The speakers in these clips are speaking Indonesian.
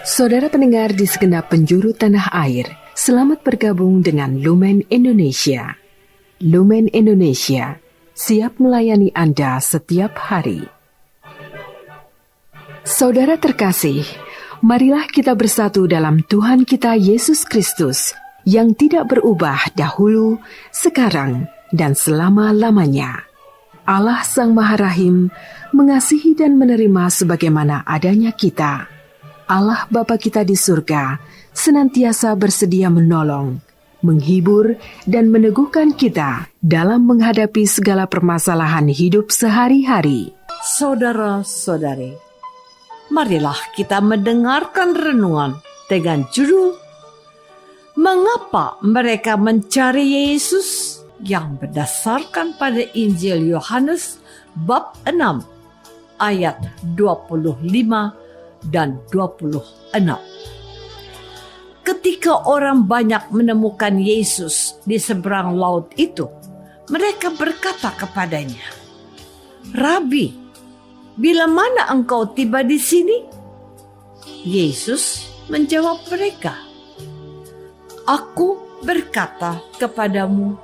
Saudara pendengar di segenap penjuru tanah air, selamat bergabung dengan Lumen Indonesia. Lumen Indonesia, siap melayani Anda setiap hari. Saudara terkasih, marilah kita bersatu dalam Tuhan kita Yesus Kristus yang tidak berubah dahulu, sekarang, dan selama-lamanya. Allah Sang Maha Rahim mengasihi dan menerima sebagaimana adanya kita. Allah Bapa kita di surga senantiasa bersedia menolong, menghibur, dan meneguhkan kita dalam menghadapi segala permasalahan hidup sehari-hari. Saudara-saudari, marilah kita mendengarkan renungan dengan judul Mengapa Mereka Mencari Yesus, yang berdasarkan pada Injil Yohanes bab 6 ayat 25 dan 26. Ketika orang banyak menemukan Yesus di seberang laut itu, mereka berkata kepadanya, "Rabi, bila mana engkau tiba di sini?" Yesus menjawab mereka, "Aku berkata kepadamu,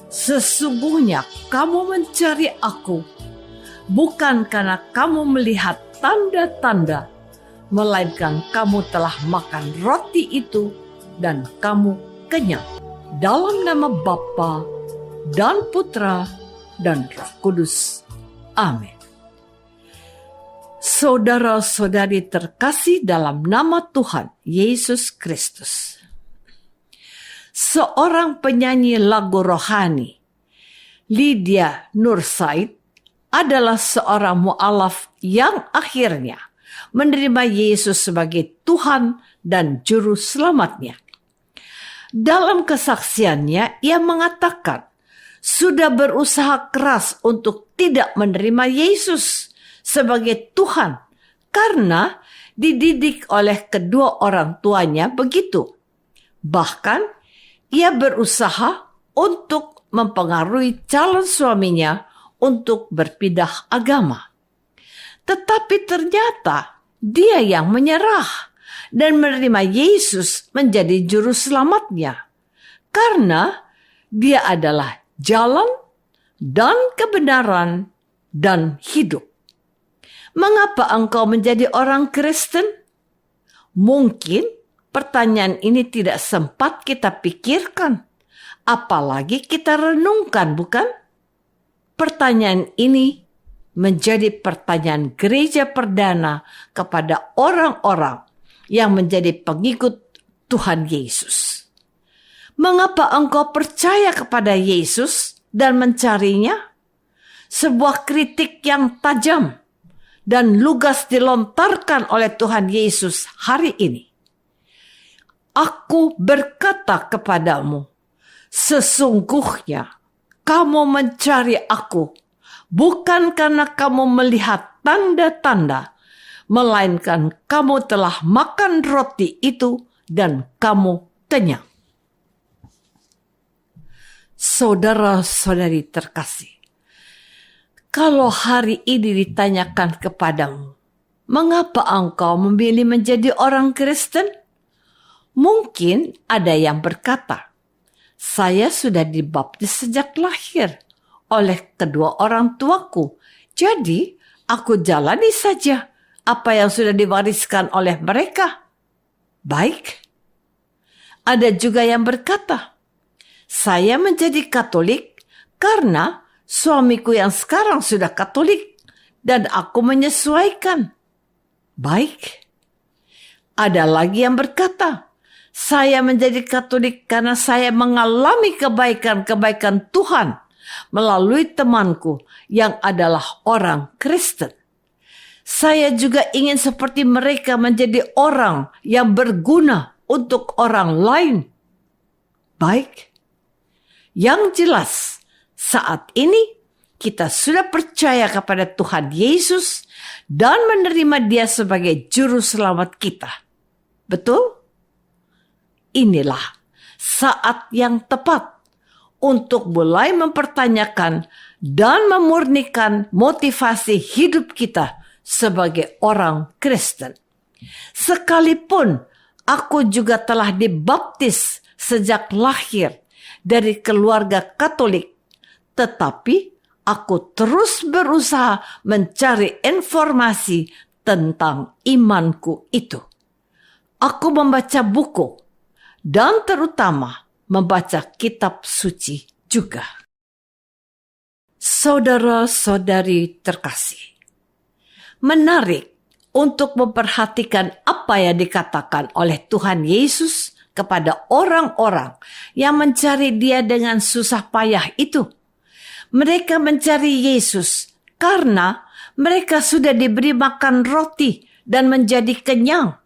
sesungguhnya kamu mencari aku, bukan karena kamu melihat tanda-tanda, melainkan kamu telah makan roti itu dan kamu kenyang. Dalam nama Bapa dan Putra dan Roh Kudus. Amin." Saudara-saudari terkasih dalam nama Tuhan Yesus Kristus, seorang penyanyi lagu rohani, Lydia Nursaid, adalah seorang mu'alaf yang akhirnya menerima Yesus sebagai Tuhan dan Juru Selamatnya. Dalam kesaksiannya, ia mengatakan sudah berusaha keras untuk tidak menerima Yesus sebagai Tuhan karena dididik oleh kedua orang tuanya begitu. Bahkan, ia berusaha untuk mempengaruhi calon suaminya untuk berpindah agama. Tetapi ternyata dia yang menyerah dan menerima Yesus menjadi juru selamatnya, karena dia adalah jalan dan kebenaran dan hidup. Mengapa engkau menjadi orang Kristen? Mungkin pertanyaan ini tidak sempat kita pikirkan, apalagi kita renungkan, bukan? Pertanyaan ini menjadi pertanyaan gereja perdana kepada orang-orang yang menjadi pengikut Tuhan Yesus. Mengapa engkau percaya kepada Yesus dan mencarinya? Sebuah kritik yang tajam dan lugas dilontarkan oleh Tuhan Yesus hari ini. Aku berkata kepadamu, sesungguhnya kamu mencari aku, bukan karena kamu melihat tanda-tanda, melainkan kamu telah makan roti itu dan kamu kenyang. Saudara-saudari terkasih, kalau hari ini ditanyakan kepadamu, mengapa engkau memilih menjadi orang Kristen? Mungkin ada yang berkata, saya sudah dibaptis sejak lahir oleh kedua orang tuaku. Jadi, aku jalani saja apa yang sudah diwariskan oleh mereka. Baik. Ada juga yang berkata, saya menjadi Katolik karena suamiku yang sekarang sudah Katolik dan aku menyesuaikan. Baik. Ada lagi yang berkata, saya menjadi Katolik karena saya mengalami kebaikan-kebaikan Tuhan melalui temanku yang adalah orang Kristen. Saya juga ingin seperti mereka menjadi orang yang berguna untuk orang lain. Baik. Yang jelas, saat ini kita sudah percaya kepada Tuhan Yesus dan menerima Dia sebagai juru selamat kita. Betul? Inilah saat yang tepat untuk mulai mempertanyakan dan memurnikan motivasi hidup kita sebagai orang Kristen. Sekalipun aku juga telah dibaptis sejak lahir dari keluarga Katolik, tetapi aku terus berusaha mencari informasi tentang imanku itu. Aku membaca buku dan terutama membaca kitab suci juga. Saudara-saudari terkasih, menarik untuk memperhatikan apa yang dikatakan oleh Tuhan Yesus kepada orang-orang yang mencari Dia dengan susah payah itu. Mereka mencari Yesus karena mereka sudah diberi makan roti dan menjadi kenyang.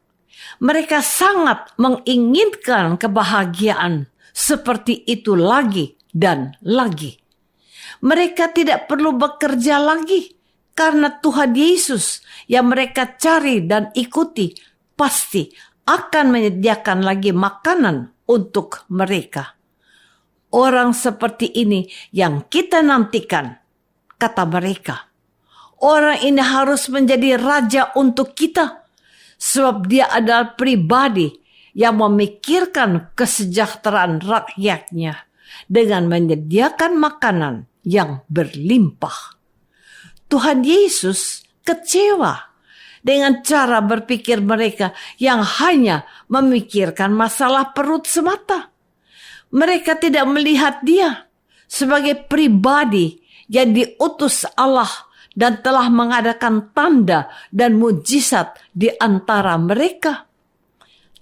Mereka sangat menginginkan kebahagiaan seperti itu lagi dan lagi. Mereka tidak perlu bekerja lagi karena Tuhan Yesus yang mereka cari dan ikuti pasti akan menyediakan lagi makanan untuk mereka. Orang seperti ini yang kita nantikan, kata mereka. Orang ini harus menjadi raja untuk kita, sebab dia adalah pribadi yang memikirkan kesejahteraan rakyatnya dengan menyediakan makanan yang berlimpah. Tuhan Yesus kecewa dengan cara berpikir mereka yang hanya memikirkan masalah perut semata. Mereka tidak melihat Dia sebagai pribadi yang diutus Allah dan telah mengadakan tanda dan mujizat di antara mereka.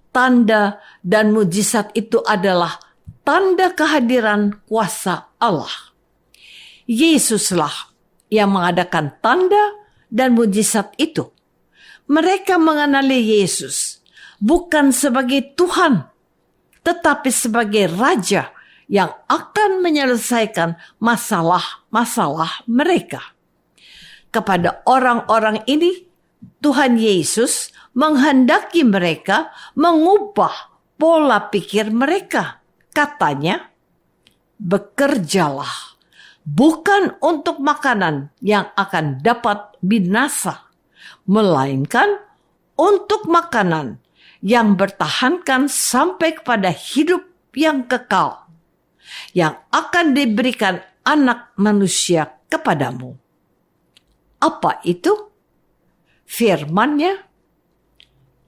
Tanda dan mujizat itu adalah tanda kehadiran kuasa Allah. Yesuslah yang mengadakan tanda dan mujizat itu. Mereka mengenali Yesus bukan sebagai Tuhan, tetapi sebagai Raja yang akan menyelesaikan masalah-masalah mereka. Kepada orang-orang ini, Tuhan Yesus menghendaki mereka mengubah pola pikir mereka. Katanya, bekerjalah. Bukan untuk makanan yang akan dapat binasa, melainkan untuk makanan yang bertahankan sampai kepada hidup yang kekal, yang akan diberikan Anak Manusia kepadamu. Apa itu? Firman-Nya,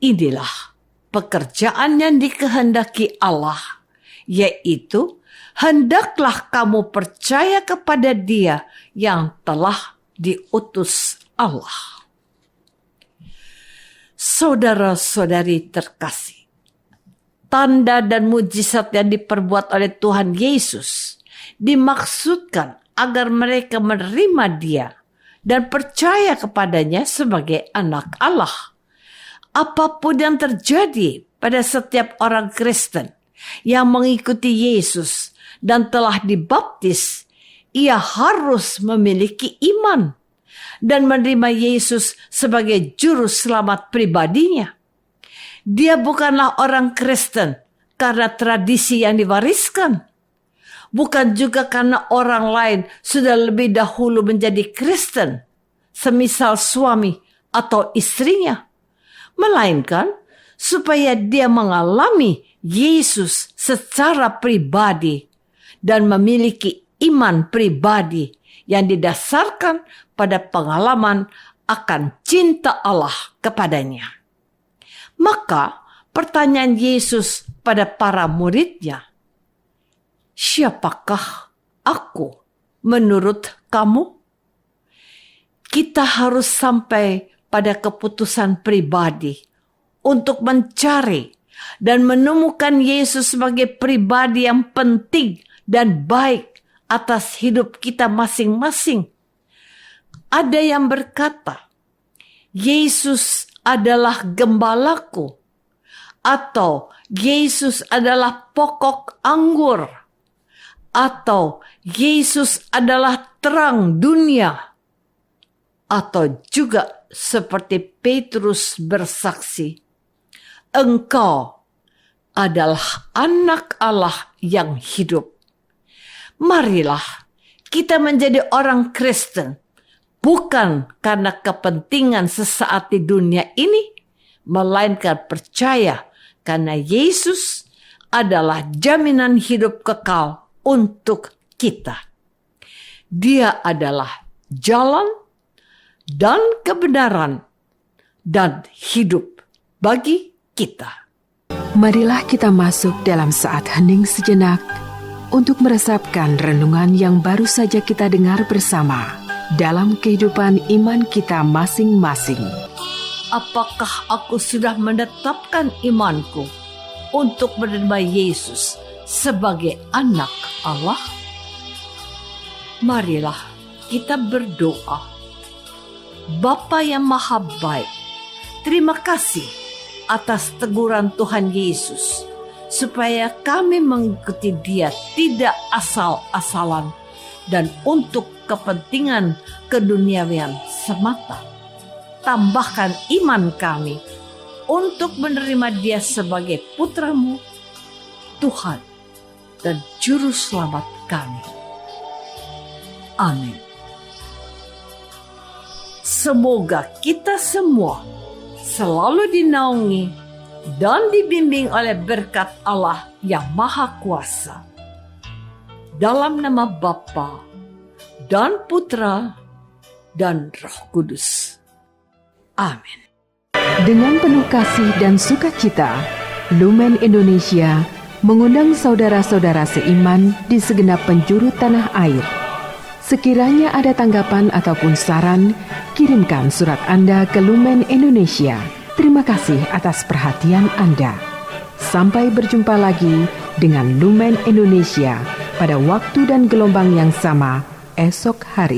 inilah pekerjaan yang dikehendaki Allah, yaitu hendaklah kamu percaya kepada Dia yang telah diutus Allah. Saudara-saudari terkasih, tanda dan mujizat yang diperbuat oleh Tuhan Yesus dimaksudkan agar mereka menerima Dia dan percaya kepadanya sebagai anak Allah. Apapun yang terjadi pada setiap orang Kristen yang mengikuti Yesus dan telah dibaptis, ia harus memiliki iman dan menerima Yesus sebagai juru selamat pribadinya. Dia bukanlah orang Kristen karena tradisi yang diwariskan, bukan juga karena orang lain sudah lebih dahulu menjadi Kristen, semisal suami atau istrinya, melainkan supaya dia mengalami Yesus secara pribadi dan memiliki iman pribadi yang didasarkan pada pengalaman akan cinta Allah kepadanya. Maka pertanyaan Yesus pada para murid-Nya, siapakah aku menurut kamu? Kita harus sampai pada keputusan pribadi untuk mencari dan menemukan Yesus sebagai pribadi yang penting dan baik atas hidup kita masing-masing. Ada yang berkata, Yesus adalah gembalaku, atau Yesus adalah pokok anggur, atau Yesus adalah terang dunia, atau juga seperti Petrus bersaksi, Engkau adalah anak Allah yang hidup. Marilah kita menjadi orang Kristen, bukan karena kepentingan sesaat di dunia ini, melainkan percaya karena Yesus adalah jaminan hidup kekal untuk kita. Dia adalah jalan dan kebenaran dan hidup bagi kita. Marilah kita masuk dalam saat hening sejenak untuk meresapkan renungan yang baru saja kita dengar bersama dalam kehidupan iman kita masing-masing. Apakah aku sudah menetapkan imanku untuk menerima Yesus sebagai anak Allah? Marilah kita berdoa. Bapa yang Maha Baik, terima kasih atas teguran Tuhan Yesus, supaya kami mengikuti Dia tidak asal-asalan dan untuk kepentingan keduniawian semata. Tambahkan iman kami untuk menerima Dia sebagai putra-Mu, Tuhan dan Juru Selamat kami. Amin. Semoga kita semua selalu dinaungi dan dibimbing oleh berkat Allah yang Maha Kuasa. Dalam nama Bapa dan Putra dan Roh Kudus. Amin. Dengan penuh kasih dan sukacita, Lumen Indonesia mengundang saudara-saudara seiman di segenap penjuru tanah air. Sekiranya ada tanggapan ataupun saran, kirimkan surat Anda ke Lumen Indonesia. Terima kasih atas perhatian Anda. Sampai berjumpa lagi dengan Lumen Indonesia pada waktu dan gelombang yang sama esok hari.